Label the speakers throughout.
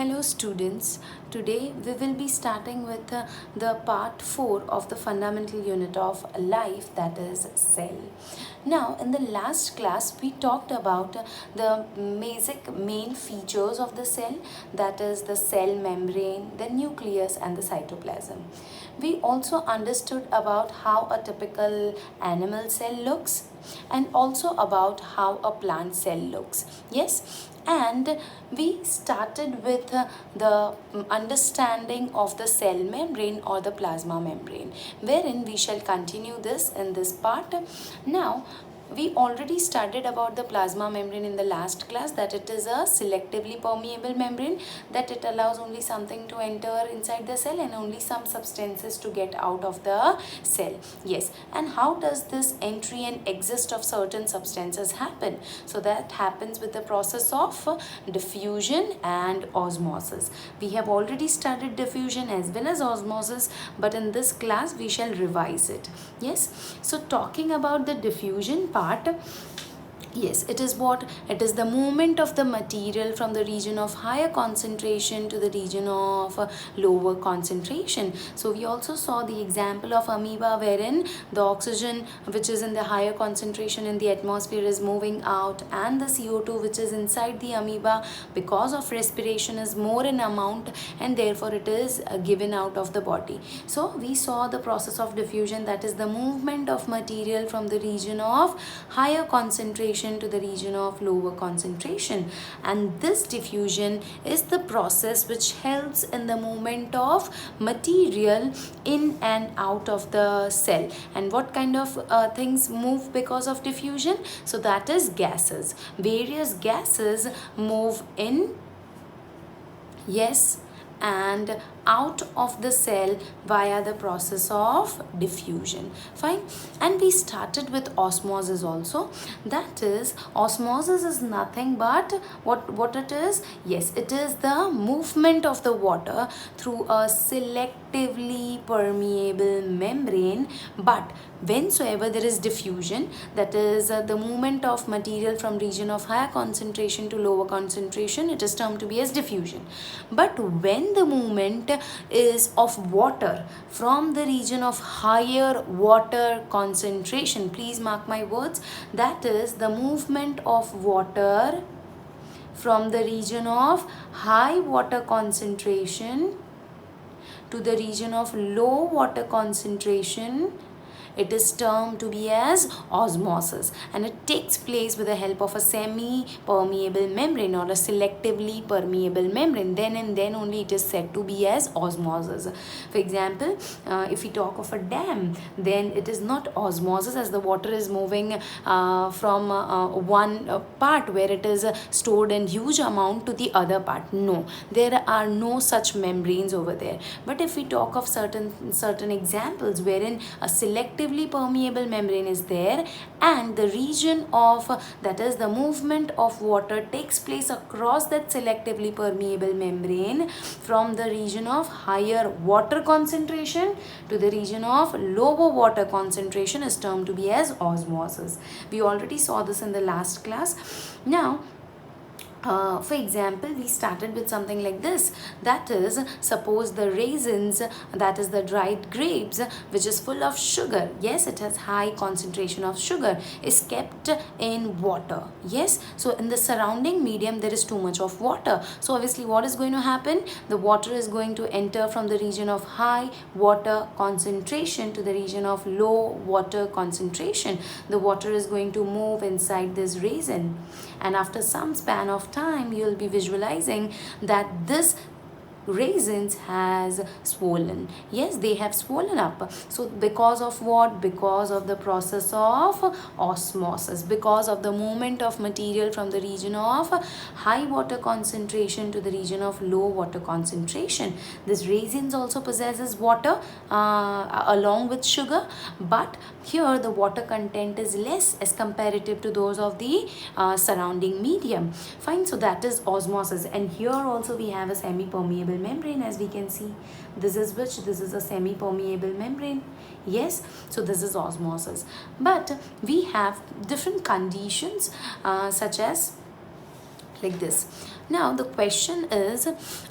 Speaker 1: Hello students, today we will be starting with the part 4 of the fundamental unit of life, that is cell. Now in the last class we talked about the basic main features of the cell, that is the cell membrane, the nucleus and the cytoplasm. We also understood about how a typical animal cell looks and also about how a plant cell looks. Yes, and we started with the understanding of the cell membrane or the plasma membrane, wherein we shall continue this in this part. Now we already studied about the plasma membrane in the last class, that it is a selectively permeable membrane, that it allows only something to enter inside the cell and only some substances to get out of the cell. Yes, and how does this entry and exit of certain substances happen? So that happens with the process of diffusion and osmosis. We have already studied diffusion as well as osmosis, but in this class we shall revise it. Yes, so talking about the diffusion part, yes, it is what? It is the movement of the material from the region of higher concentration to the region of lower concentration. So we also saw the example of amoeba, wherein the oxygen which is in the higher concentration in the atmosphere is moving out, and the CO2 which is inside the amoeba because of respiration is more in amount, and therefore it is given out of the body. So we saw the process of diffusion, that is the movement of material from the region of higher concentration to the region of lower concentration, and this diffusion is the process which helps in the movement of material in and out of the cell. And what kind of things move because of diffusion? So that is gases. Various gases move in, yes, and out of the cell via the process of diffusion. Fine. And we started with osmosis also. That is, osmosis is nothing but what it is? Yes, it is the movement of the water through a selectively permeable membrane. But whensoever there is diffusion, that is the movement of material from region of higher concentration to lower concentration, it is termed to be as diffusion. But when the movement is of water from the region of higher water concentration, please mark my words, that is the movement of water from the region of high water concentration to the region of low water concentration, it is termed to be as osmosis, and it takes place with the help of a semi-permeable membrane or a selectively permeable membrane. Then and then only it is said to be as osmosis. For example, if we talk of a dam, then it is not osmosis, as the water is moving from one part where it is stored in huge amount to the other part. No, there are no such membranes over there. But if we talk of certain examples wherein a selectively permeable membrane is there, and the region of, that is the movement of water takes place across that selectively permeable membrane from the region of higher water concentration to the region of lower water concentration, is termed to be as osmosis. We already saw this in the last class. Now for example, we started with something like this, that is, suppose the raisins, that is the dried grapes, which is full of sugar, yes, it has high concentration of sugar, is kept in water. Yes, so in the surrounding medium there is too much of water, so obviously what is going to happen? The water is going to enter from the region of high water concentration to the region of low water concentration. The water is going to move inside this raisin, and after some span of time you'll be visualizing that this raisins has swollen. Yes, they have swollen up. So because of what? Because of the process of osmosis, because of the movement of material from the region of high water concentration to the region of low water concentration. This raisins also possesses water along with sugar, but here the water content is less as comparative to those of the surrounding medium. Fine, so that is osmosis. And here also we have a semi-permeable membrane, as we can see. This is which? This is a semi-permeable membrane. Yes, so this is osmosis. But we have different conditions such as like this. Now the question is,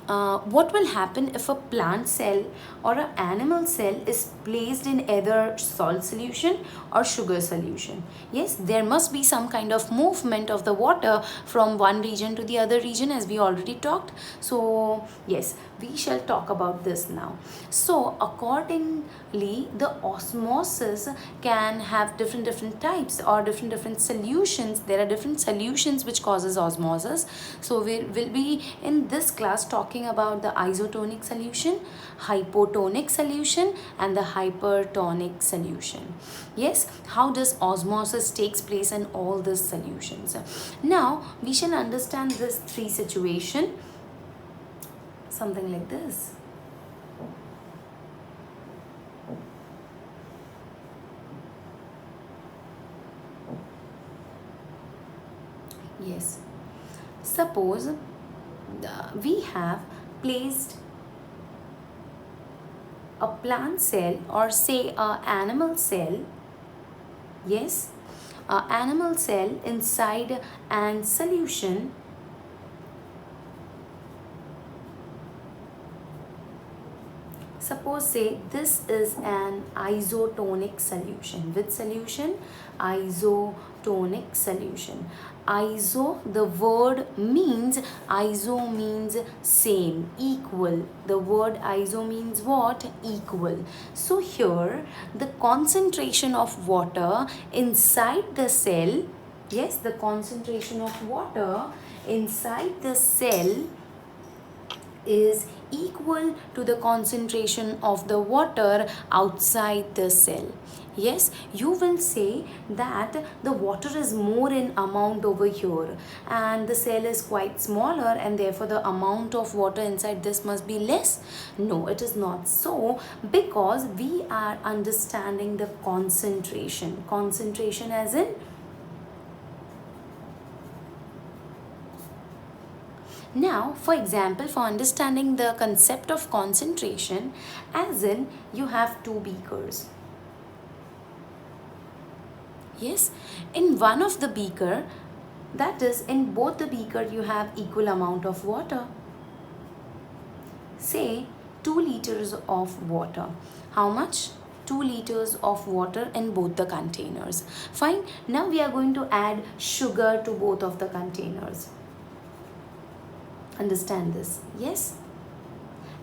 Speaker 1: what will happen if a plant cell or an animal cell is placed in either salt solution or sugar solution? Yes, there must be some kind of movement of the water from one region to the other region, as we already talked. So yes, we shall talk about this now. So accordingly, the osmosis can have different types or different solutions. There are different solutions which causes osmosis. So we will be in this class talking about the isotonic solution, hypotonic solution, and the hypertonic solution. Yes, how does osmosis takes place in all these solutions? Now we shall understand this three situation, something like this. Yes, suppose we have placed a plant cell or say a animal cell. Yes, a animal cell inside an solution. Suppose say this is an isotonic solution. Which solution? Isotonic solution. Iso, the word means, iso means same, equal. The word iso means what? Equal. So here the concentration of water inside the cell, yes, the concentration of water inside the cell is equal to the concentration of the water outside the cell. Yes, you will say that the water is more in amount over here and the cell is quite smaller and therefore the amount of water inside this must be less. No, it is not so, because we are understanding the concentration. Concentration as in, now, for example, for understanding the concept of concentration, as in you have two beakers. Yes, in one of the beaker, that is in both the beaker you have equal amount of water. Say 2 liters of water. How much? 2 liters of water in both the containers. Fine. Now we are going to add sugar to both of the containers. Understand this? Yes,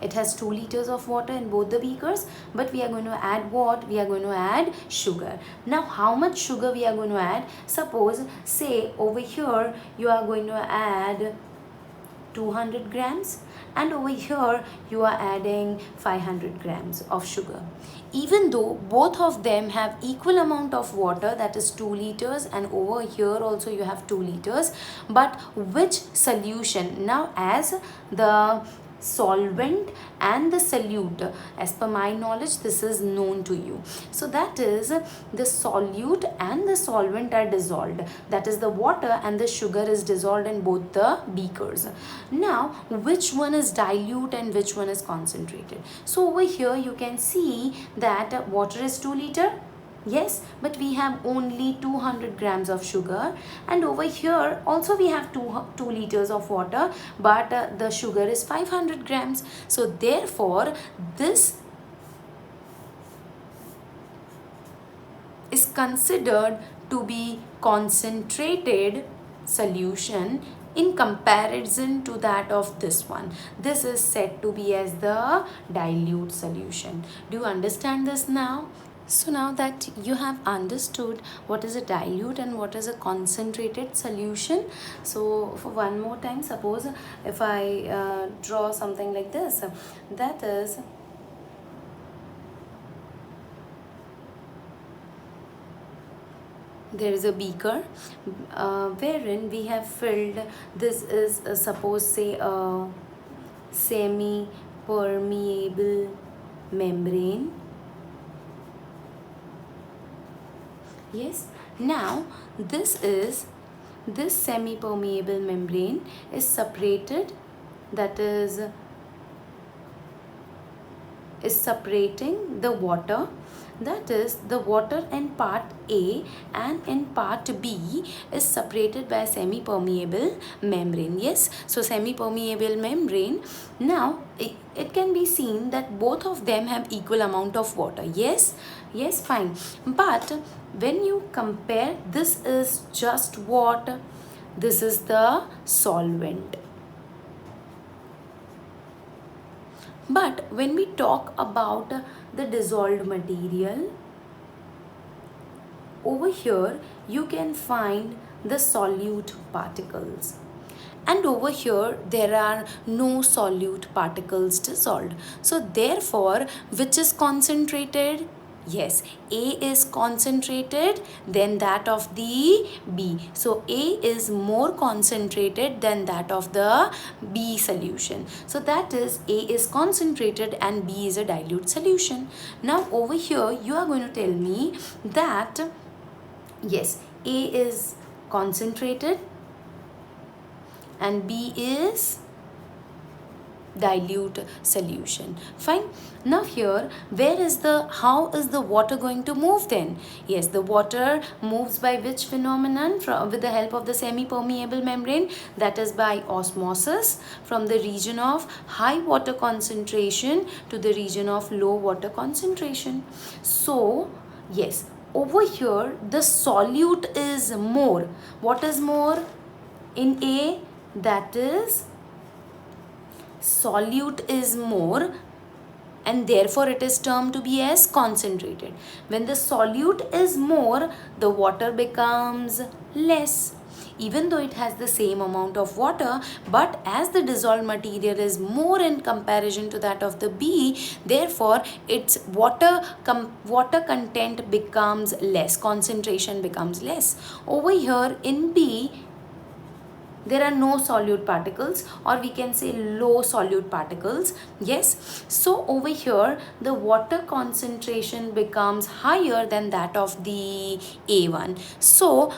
Speaker 1: it has 2 liters of water in both the beakers, but we are going to add what? We are going to add sugar. Now how much sugar we are going to add? Suppose say over here you are going to add 200 grams and over here you are adding 500 grams of sugar. Even though both of them have equal amount of water, that is 2 liters, and over here also you have 2 liters, but which solution? Now as the solvent and the solute, as per my knowledge this is known to you, so that is the solute and the solvent are dissolved, that is the water and the sugar is dissolved in both the beakers. Now which one is dilute and which one is concentrated? So over here you can see that water is 2 liter. Yes, but we have only 200 grams of sugar, and over here also we have 2 liters of water, but the sugar is 500 grams. So therefore this is considered to be concentrated solution in comparison to that of this one. This is said to be as the dilute solution. Do you understand this now? So now that you have understood what is a dilute and what is a concentrated solution, so for one more time, suppose if I draw something like this, that is there is a beaker wherein we have filled, this is suppose say a semi permeable membrane. Yes, now this semi-permeable membrane is separated, that is separating the water, That is, the water in part A and in part B is separated by a semi-permeable membrane. Yes, so semi-permeable membrane. Now it can be seen that both of them have equal amount of water. Yes, yes, fine. But when you compare, this is just water, this is the solvent. But when we talk about the dissolved material, over here you can find the solute particles, and over here there are no solute particles dissolved. So therefore, which is concentrated? Yes, A is concentrated than that of the B. So A is more concentrated than that of the B solution. So that is, A is concentrated and B is a dilute solution. Now over here you are going to tell me that yes, A is concentrated and B is dilute solution. Fine. Now here, how is the water going to move then? Yes, the water moves by which phenomenon? With the help of the semi-permeable membrane, that is by osmosis, from the region of high water concentration to the region of low water concentration. So yes, over here the solute is more. What is more in A? That is, solute is more, and therefore it is termed to be as concentrated. When the solute is more, the water becomes less, even though it has the same amount of water, but as the dissolved material is more in comparison to that of the B, therefore its water content becomes less, concentration becomes less. Over here in B, there are no solute particles, or we can say low solute particles. Yes, so over here the water concentration becomes higher than that of the A1. So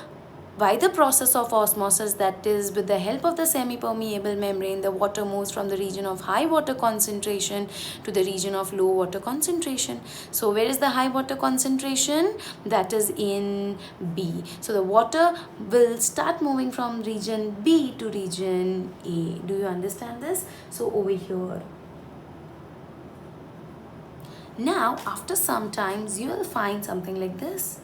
Speaker 1: by the process of osmosis, that is with the help of the semi-permeable membrane, the water moves from the region of high water concentration to the region of low water concentration. So where is the high water concentration? That is in B. So the water will start moving from region B to region A. Do you understand this? So over here. Now after some times you will find something like this.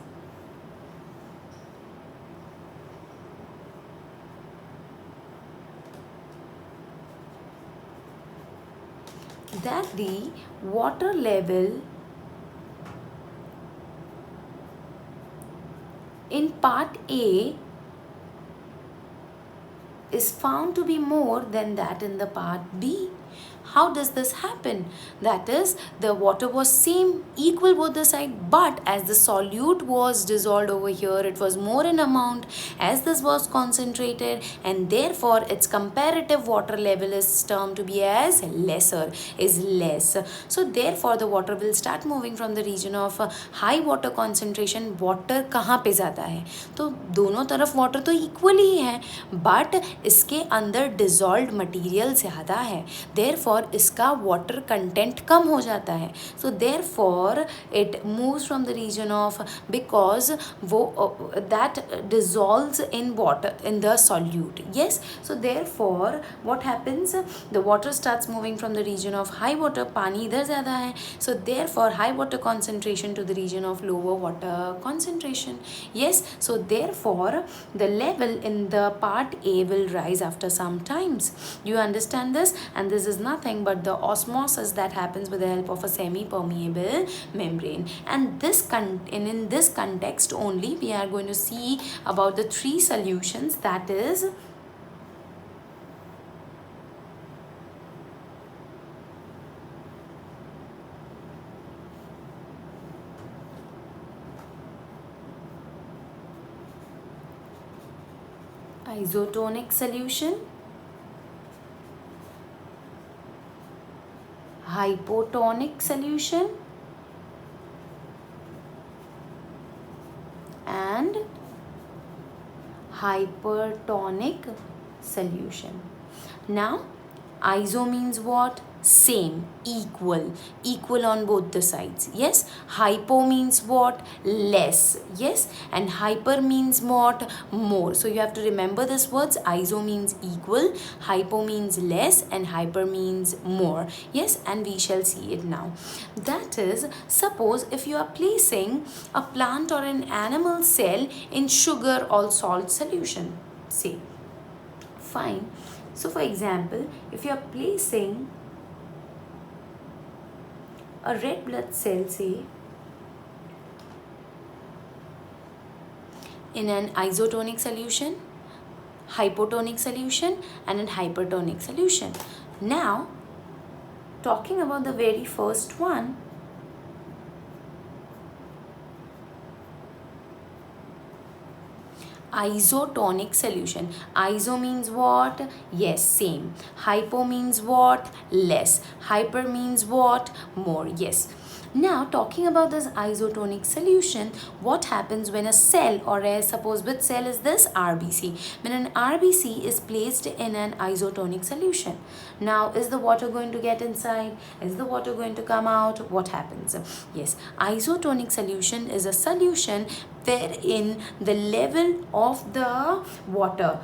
Speaker 1: That the water level in part A is found to be more than that in the part B. How does this happen? That is, the water was same, equal both the side, but as the solute was dissolved over here, it was more in amount as this was concentrated, and therefore its comparative water level is termed to be as lesser, is less. So therefore the water will start moving from the region of high water concentration. Water कहाँ पे ज़्यादा है? तो दोनों तरफ water तो equal ही है, but इसके अंदर dissolved material ज़्यादा है, therefore इसका water content कम हो जाता है. So therefore it moves from the region of, because वो that dissolves in water, in the solute. Yes, so therefore what happens, the water starts moving from the region of high water, पानी इधर ज़्यादा है, so therefore high water concentration to the region of lower water concentration. Yes, so therefore the level in the part A will rise after some times. You understand this? And this is nothing but the osmosis that happens with the help of a semi-permeable membrane. And in this context only we are going to see about the three solutions, that is isotonic solution, hypotonic solution, and hypertonic solution. Now iso means what? same, equal on both the sides. Yes, hypo means what? Less. Yes, and hyper means what? More. So you have to remember these words. Iso means equal, hypo means less, and hyper means more. Yes, and we shall see it now. That is, suppose if you are placing a plant or an animal cell in sugar or salt solution, say, fine. So for example, if you are placing a red blood cell, say, in an isotonic solution, hypotonic solution, and an hypertonic solution. Now, talking about the very first one, isotonic solution. Iso means what? Yes, same. Hypo means what? Less. Hyper means what? More. Yes. Now, talking about this isotonic solution, what happens when a cell, or a, suppose which cell is this? RBC. When an RBC is placed in an isotonic solution. Now, is the water going to get inside? Is the water going to come out? What happens? Yes, isotonic solution is a solution wherein the level of the water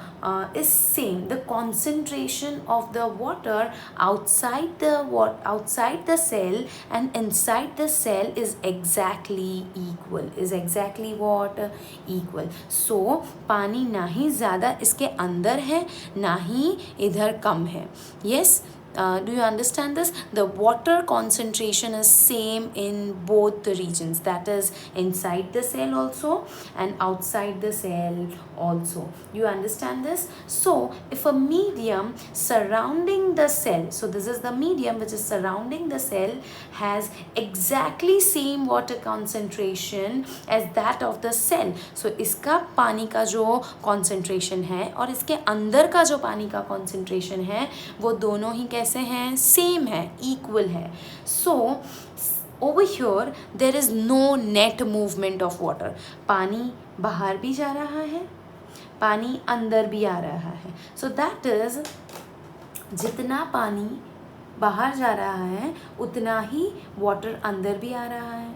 Speaker 1: is same. The concentration of the water outside the cell and inside the cell is exactly equal. Is exactly what? Equal. So पानी ना ही ज़्यादा इसके अंदर है ना ही इधर कम है. Yes. Do you understand this? The water concentration is same in both the regions, that is inside the cell also and outside the cell also. You understand this? So if a medium surrounding the cell, so this is the medium which is surrounding the cell, has exactly same water concentration as that of the cell, so इसका पानी का जो concentration है और इसके अंदर का जो पानी का concentration है वो दोनों ही कैसे हैं? सेम है, इक्वल है. सो over here there is no net movement of water. पानी बाहर भी जा रहा है, पानी अंदर भी आ रहा है. So that is, जितना पानी बाहर जा रहा है उतना ही वाटर अंदर भी आ रहा है.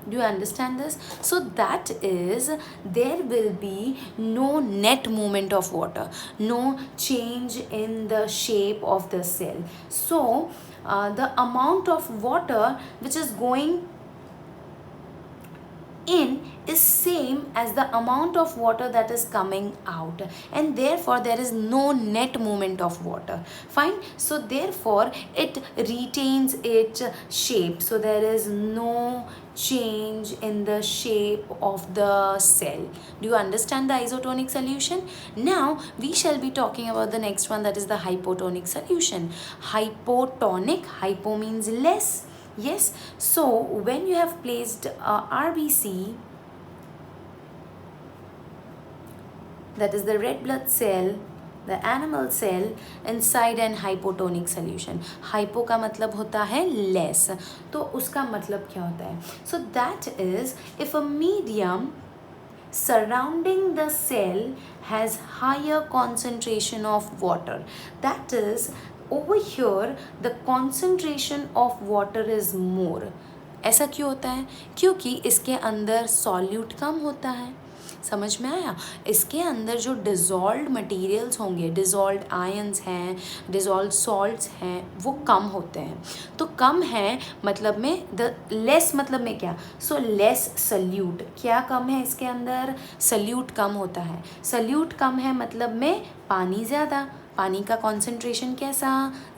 Speaker 1: Do you understand this? So that is, there will be no net movement of water, no change in the shape of the cell. So the amount of water which is going in is same as the amount of water that is coming out, and therefore there is no net movement of water. Fine. So therefore it retains its shape, so there is no change in the shape of the cell. Do you understand the isotonic solution? Now we shall be talking about the next one, that is the hypotonic solution. Hypotonic, hypo means less. Yes, so when you have placed RBC, that is the red blood cell, the animal cell, inside an hypotonic solution. Hypo का मतलब होता है less. तो उसका मतलब क्या होता है? So that is, if a medium surrounding the cell has higher concentration of water, that is, over here the concentration of water is more. ऐसा क्यों होता है? क्योंकि इसके अंदर सॉल्यूट कम होता है. समझ में आया? इसके अंदर जो डिज़ोल्व्ड मटेरियल्स होंगे, डिज़ोल्व्ड आयंस हैं, डिज़ोल्व्ड सॉल्ट्स हैं, वो कम होते हैं. तो कम है मतलब में, द लेस मतलब में क्या? So less salute. क्या कम है इसके अंदर? सल्यूट कम होता है. सल्यूट कम है मतलब में पानी ज़्यादा, पानी का concentration कैसा?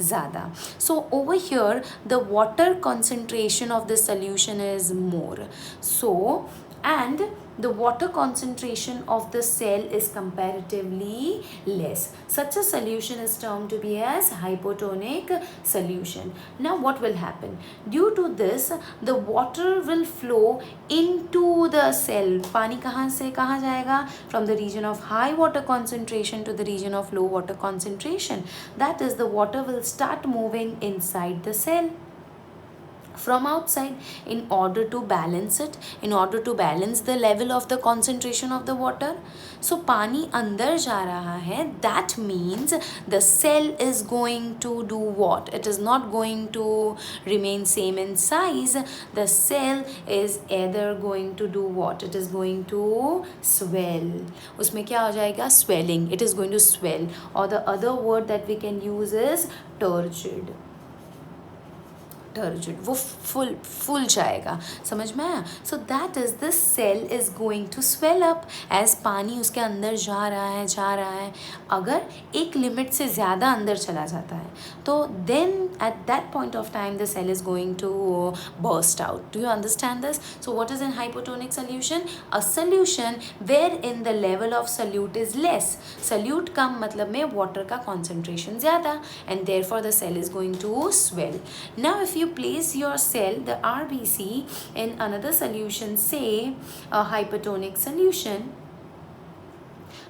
Speaker 1: ज़्यादा. So over here the water concentration of the solution is more. So and the water concentration of the cell is comparatively less. Such a solution is termed to be as hypotonic solution. Now what will happen? Due to this, the water will flow into the cell. पानी कहाँ से कहाँ जाएगा? From the region of high water concentration to the region of low water concentration. That is, the water will start moving inside the cell. from outside in order to balance it, in order to balance the level of the concentration of the water. So पानी अंदर जा रहा है, that means the cell is going to do what? It is not going to remain same in size. The cell is either going to do what? It is going to swell. उसमें क्या हो जाएगा? Swelling. It is going to swell. Or the other word that we can use is turgid. Turgid, वो फुल जाएगा, समझ में आया? So that is the cell is going to swell up as पानी उसके अंदर जा रहा है. अगर एक लिमिट से ज़्यादा अंदर चला जाता है तो then at that point of time the cell is going to burst out. Do you understand this? So what is an hypotonic solution? A solution where in the level of solute is less. Solute कम मतलब में water का concentration ज़्यादा, and therefore the cell is going to swell. Now if you place your cell, the RBC, in another solution, say a hypertonic solution.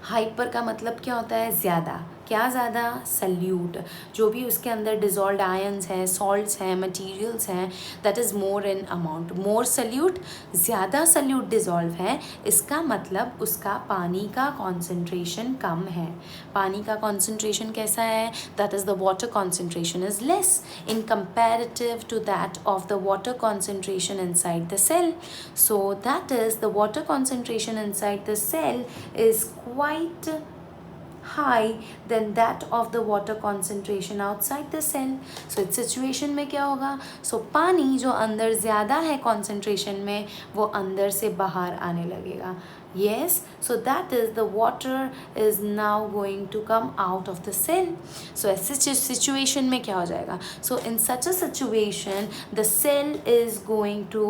Speaker 1: Hyper का मतलब क्या होता है? ज़्यादा. क्या ज़्यादा? सल्यूट. जो भी उसके अंदर डिजॉल्व आयंस हैं, सॉल्ट्स हैं, मटेरियल्स हैं, that is more in amount. More solute, ज़्यादा सल्यूट डिजॉल्व है, इसका मतलब उसका पानी का कॉन्सेंट्रेशन कम है. पानी का कॉन्सेंट्रेशन कैसा है? That is the water concentration is less in comparative to that of the water concentration inside the cell. So that is the water concentration inside the cell is quite high than that of the water concentration outside the cell. So इस situation में क्या होगा? So पानी जो अंदर ज़्यादा है concentration में, वो अंदर से बाहर आने लगेगा. Yes, so that is the water is now going to come out of the cell. So ऐसे situation में क्या हो जाएगा? So in such a situation, the cell is going to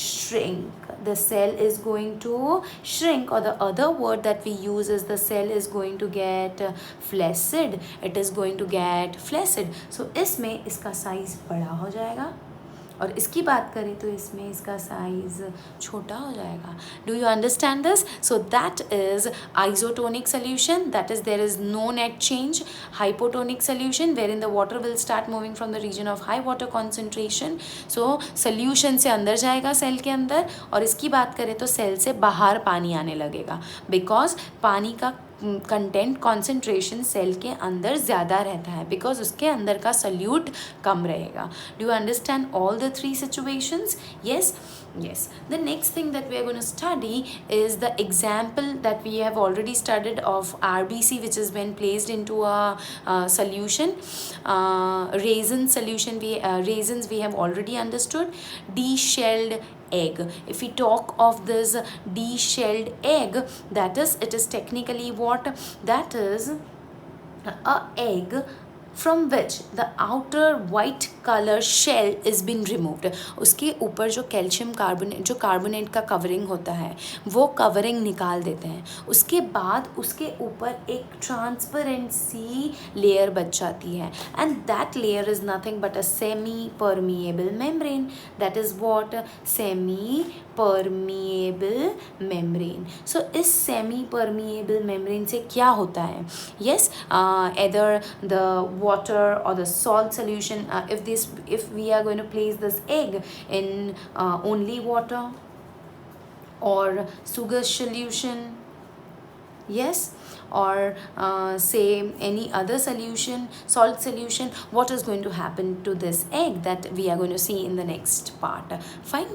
Speaker 1: shrink. The cell is going to shrink, or the other word that we use is the cell is going to get flaccid. It is going to get flaccid. So इसमें इसका size बड़ा हो जाएगा, और इसकी बात करें तो इसमें इसका साइज छोटा हो जाएगा. Do you understand this? So that is isotonic solution, that is there is no net change. Hypotonic solution wherein the water will start moving from the region of high water concentration. So solution से अंदर जाएगा cell के अंदर, और इसकी बात करें तो सेल से बाहर पानी आने लगेगा, बिकॉज पानी का कंटेंट कॉन्सेंट्रेशन सेल के अंदर ज़्यादा रहता है, बिकॉज उसके अंदर का सल्यूट कम रहेगा. Do you understand all the three situations? yes. The next thing that we are going to study is the example that we have already studied of RBC, which is when placed into a solution. Raisin solution, raisins we have already understood. D-shelled egg. If we talk of this D-shelled egg, that is, it is technically what? That is a egg from which the outer white color shell is been removed. उसके ऊपर जो calcium carbonate, जो carbonate का covering होता है, वो covering निकाल देते हैं. उसके बाद उसके ऊपर एक ट्रांसपेरेंट सी लेयर बच जाती है, and that layer is nothing but a semi permeable membrane. That is what? Semi permeable membrane. So इस सेमी परमिएबल मेम्ब्रेन से क्या होता है? yes, either the water or the salt solution, if we are going to place this egg in only water or sugar solution, yes, or say any other solution, salt solution, what is going to happen to this egg? That we are going to see in the next part. Fine.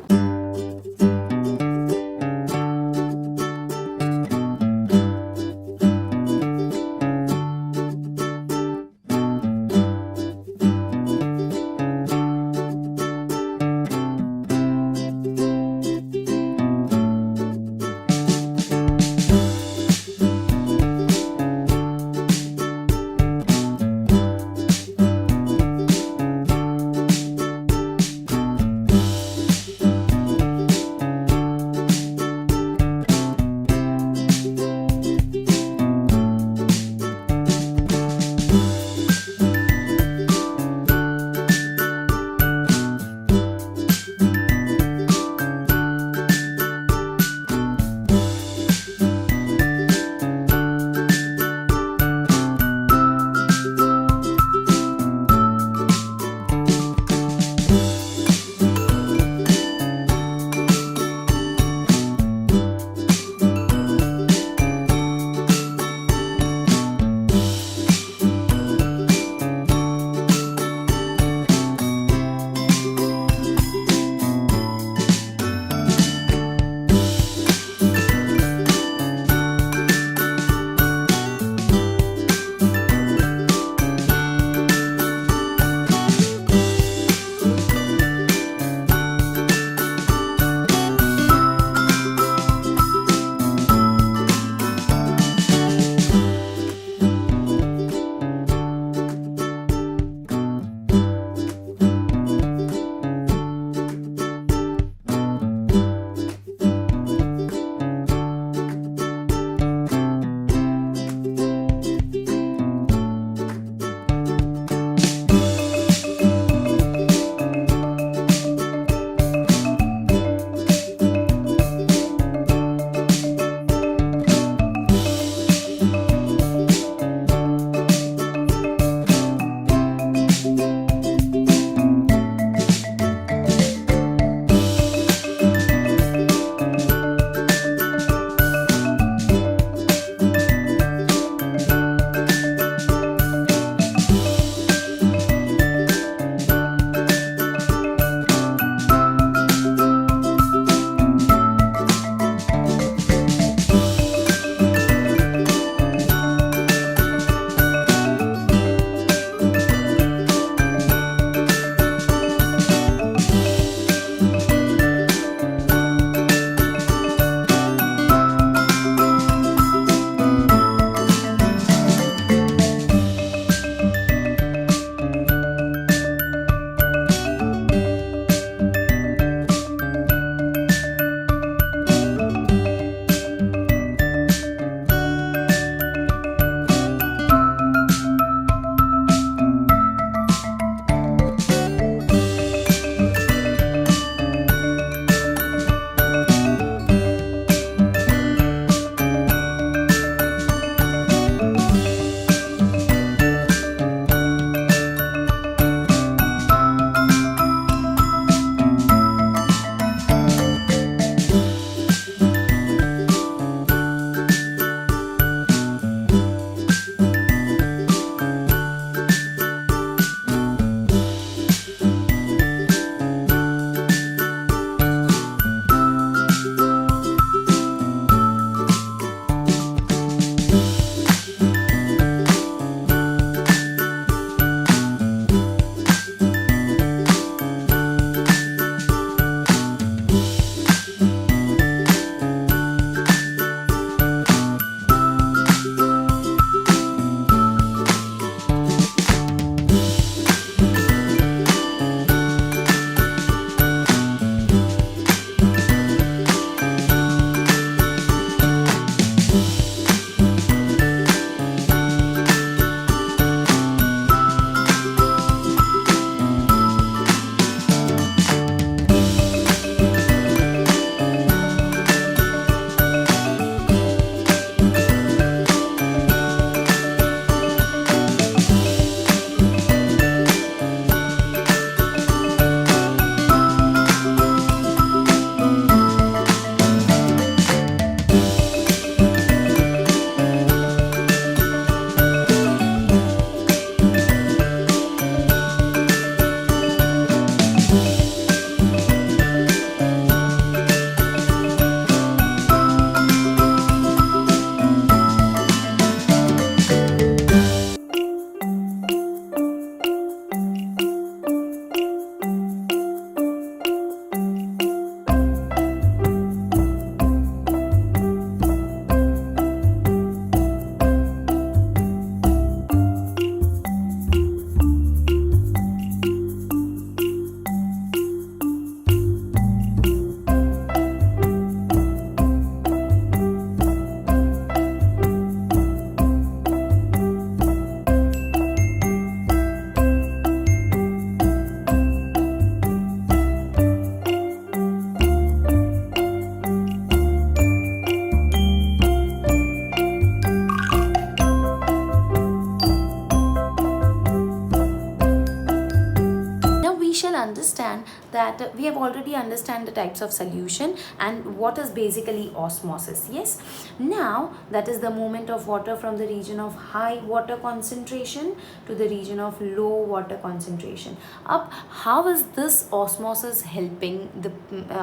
Speaker 1: that we have already understand the types of solution and what is basically osmosis. Yes, now that is the movement of water from the region of high water concentration to the region of low water concentration. Up, how is this osmosis helping the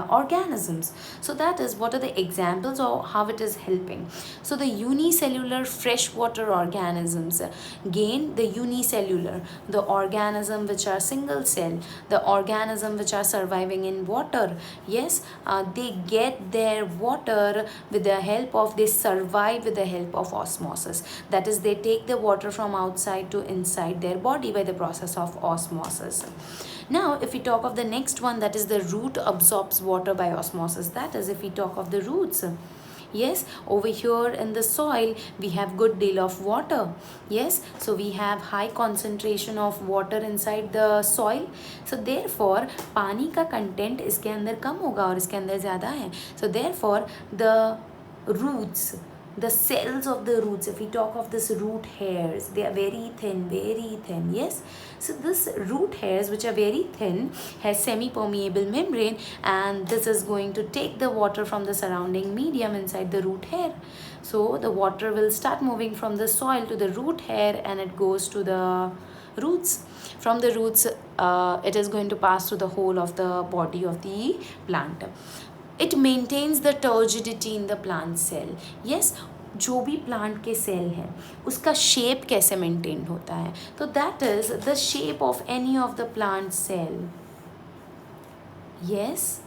Speaker 1: organisms? So that is what are the examples of how it is helping. So the unicellular freshwater organisms gain the unicellular, the organism which are single cell, the organism which are surviving in water. Yes, they get their water with the help of, they survive with the help of osmosis. That is, they take the water from outside to inside their body by the process of osmosis. Now, if we talk of the next one, that is the root absorbs water by osmosis. That is, if we talk of the roots. Yes, over here in the soil we have good deal of water. Yes, so we have high concentration of water inside the soil. So therefore पानी का content इसके अंदर कम होगा और इसके अंदर ज़्यादा है. So therefore the roots, the cells of the roots, if we talk of this root hairs, they are very thin, yes. So this root hairs which are very thin has semi-permeable membrane, and this is going to take the water from the surrounding medium inside the root hair. So the water will start moving from the soil to the root hair and it goes to the roots. From the roots it is going to pass through the whole of the body of the plant. It maintains the turgidity in the plant cell. Yes, जो भी plant के cell है उसका shape कैसे maintain होता है, तो that is the shape of any of the plant cell. Yes,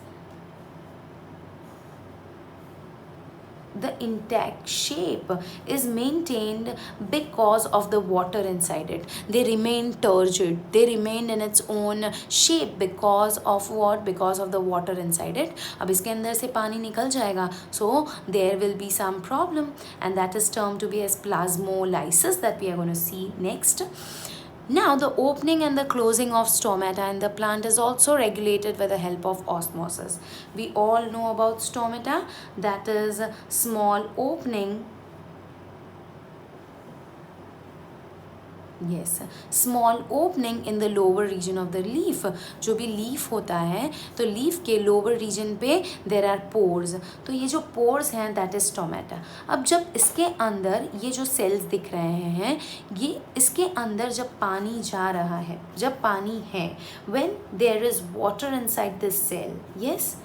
Speaker 1: the intact shape is maintained because of the water inside it. They remain turgid, they remain in its own shape because of what? Because of the water inside it. अब इसके अंदर से पानी निकल जाएगा, so there will be some problem, and that is termed to be as plasmolysis, that we are going to see next. Now the opening and the closing of stomata in the plant is also regulated with the help of osmosis. We all know about stomata, that is a small opening. Yes, small opening in the lower region of the leaf. जो भी leaf होता है तो leaf के lower region पे there are pores. तो ये जो pores हैं that is stomata. अब जब इसके अंदर ये जो cells दिख रहे हैं, ये इसके अंदर जब पानी जा रहा है, जब पानी है, when there is water inside this cell, yes,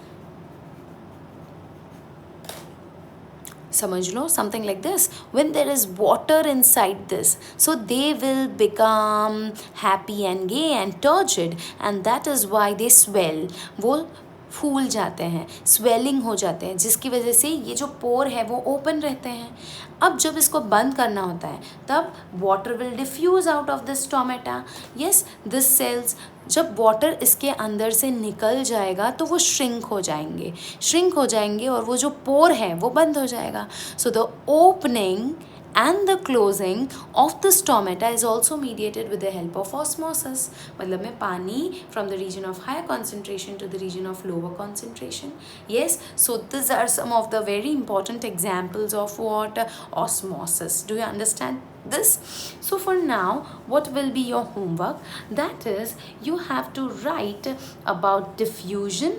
Speaker 1: समझ लो, something like this, when there is water inside this, so they will become happy and gay and turgid, and that is why they swell. वो फूल जाते हैं, swelling हो जाते हैं, जिसकी वजह से ये जो पोर है वो ओपन रहते हैं. अब जब इसको बंद करना होता है तब water will diffuse out of this stomata. Yes, this cells, जब वाटर इसके अंदर से निकल जाएगा तो वो श्रिंक हो जाएंगे और वो जो पोर है वो बंद हो जाएगा. So the opening and the closing of the stomata is also mediated with the help of osmosis. मतलब में पानी from the region of higher concentration to the region of lower concentration. Yes, so these are some of the very important examples of what? Osmosis. Do you understand this? So for now, what will be your homework? That is, you have to write about diffusion.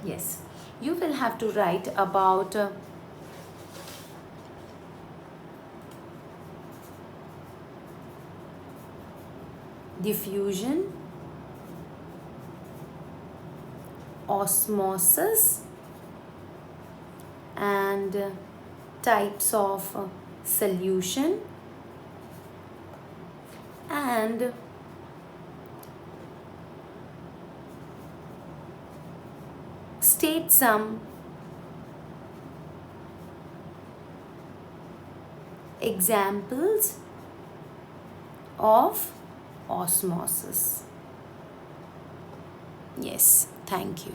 Speaker 1: Yes, you will have to write about diffusion, osmosis, and types of solution, and state some examples of osmosis. Yes, thank you.